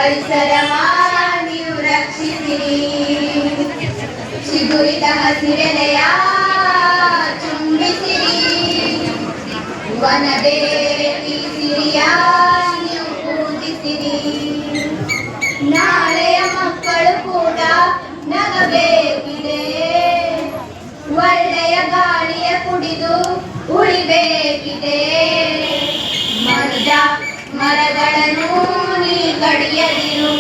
ಪರಿಸರವ ನೀವು ರಕ್ಷಿಸಿರಿ. ಚಿಗುರಿದ ಹಸಿರೆಲೆಯ ಚುಂಬಿಸಿರಿ. ವನದೇವಿ ಸಿರಿಯ ನೀವು ಪೂಜಿಸಿರಿ. ನಾಳೆಯ ಮಕ್ಕಳು ಕೂಡ ನಗಬೇಕಿದೆ. ಒಳ್ಳೆಯ ಗಾಳಿಯ ಕುಡಿದು ಉಳಿಬೇಕಿದೆ. ಮರಗಳನ್ನು ನೀ ಕಡಿಯದಿರು.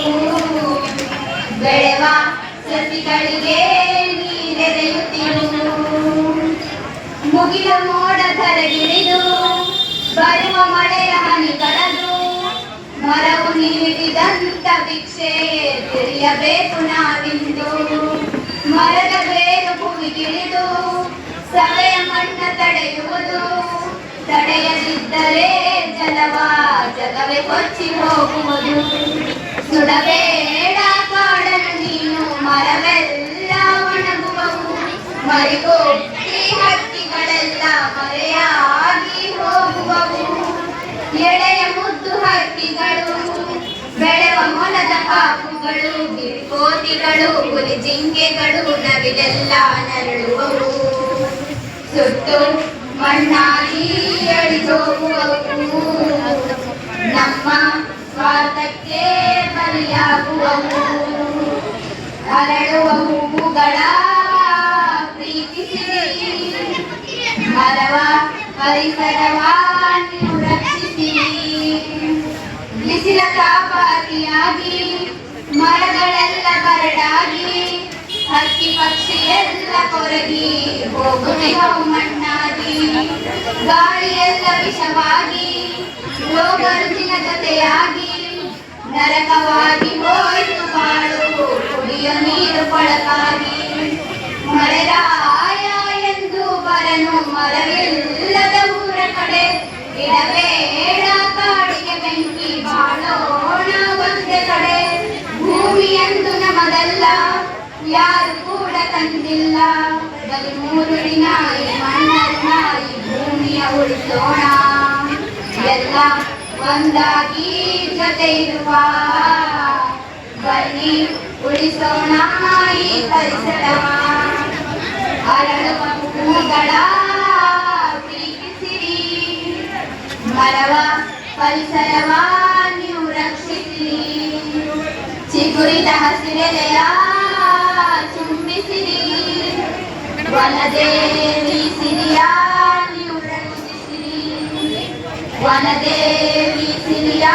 ಬೆಳೆವ ಸಸಿಗಳಿಗೆ ನೀರೆರೆಯುತ್ತಿರು. ಮುಗಿಲ ಮೋಡ ಧರೆಗಿಳಿದು ಬರುವ ಮಳೆಯ ಹನಿ ಕಳೆದು ಮರವು ನೀಡಿದಂತ ಭಿಕ್ಷೆ ತಿಳಿಯಬೇಕು ನಾವಿಂದು. ಮರದ ಬೇರು ಭೂಮಿಗಿಳಿದು ಸವೆಯ ಮಣ್ಣ ತಡೆಯುವುದು. ತಡೆಯದಿದ್ದರೆ ಜಗವೇ ಕೊಚ್ಚಿ ಹೋಗುವುದು. ಸುಡಬೇಡ ಕಾಡನ್ನು ನೀನು, ಮರವೆಲ್ಲ ಒಣಗುವವು. ಮರಿಗೋಟಿ ಹಕ್ಕಿಗಳೆಲ್ಲ ಮರೆಯಾಗಿ ಹೋಗುವವು. ಎಳೆಯ ಮುದ್ದು ಹಕ್ಕಿಗಳು, ಬೆಳೆವ ಮೊಲದ ಕಾಕುಗಳು, ಗಿರಿಕೋತಿಗಳು, ಹುಲಿ ಜಿಂಕೆಗಳು, ನವಿಲೆಲ್ಲ ನರಳುವವು. ಸುಟ್ಟು ಮಣ್ಣಾಗಿ ಅಳಿದೋಗುವವು. ನಮ್ಮ ಸ್ವಾರ್ಥಕ್ಕೆ ಬಲಿಯಾಗುವವು. ಅರಳುವ ಹೂವುಗಳ ಪ್ರೀತಿಸಿರಿ. ಮರವ ಪರಿಸರವ ನೀವು ರಕ್ಷಿಸಿರಿ. ಬಿಸಿಲ ತಾಪಾದಿಯಾಗಿ ಮರಗಳೆಲ್ಲ ಬರಡಾಗಿ ಹಕ್ಕಿ ಪಕ್ಷಿ ಎಲ್ಲ ಕೊರಗಿ ಹೋಗುತ್ತಿಹವು ಮಣ್ಣಾಗಿ. ಗಾಳಿಯೆಲ್ಲ ವಿಷವಾಗಿ ರೋಗ ರುಜಿನ ಜೊತೆಯಾಗಿ ನರಕವಾಗಿ ಹೋಯಿತು ಬಾಳು. ಕುಡಿಯೋ ನೀರು ಕೊಳಕಾಗಿ ಮಳೆರಾಯ ಎಂದು ಬರನು ಮರವಿಲ್ಲದ ಊರ ಕಡೆ. ಇಡಬೇಡ ಕಾಡಿಗೆ ಬೆಂಕಿ, ಬಾಳೋಣ ಒಂದೇ ಕಡೆ. ಭೂಮಿಯಂದು ನಮದಲ್ಲ, ಯಾರು ಕೂಡ ತಂದಿಲ್ಲ. ಬರೀ 3 ದಿನ ಈ ಮಣ್ಣನ್ನ ಈ ಭೂಮಿಯ ಉಳಿಸೋಣ. ಎಲ್ಲ ಒಂದಾಗಿ ಜೊತೆ ಇರುವ ಬನ್ನಿ ಉಳಿಸೋಣ ಈ ಪರಿಸರವ. ಅರಳುವ ಹೂಗಳ ಪ್ರೀತಿಸಿರಿ. ಮರವ ಪರಿಸರವ ನೀವು ರಕ್ಷಿಸಿರಿ. ಚಿಗುರಿದ ಹಸಿರೆಲೆಯ ಚುಂಬಿಸಿರಿ. ವನದೇವಿ ಸಿರಿಯ ನೀವು ರಕ್ಷಿಸಿರಿ. ವನದೇವಿ ಸಿರಿಯ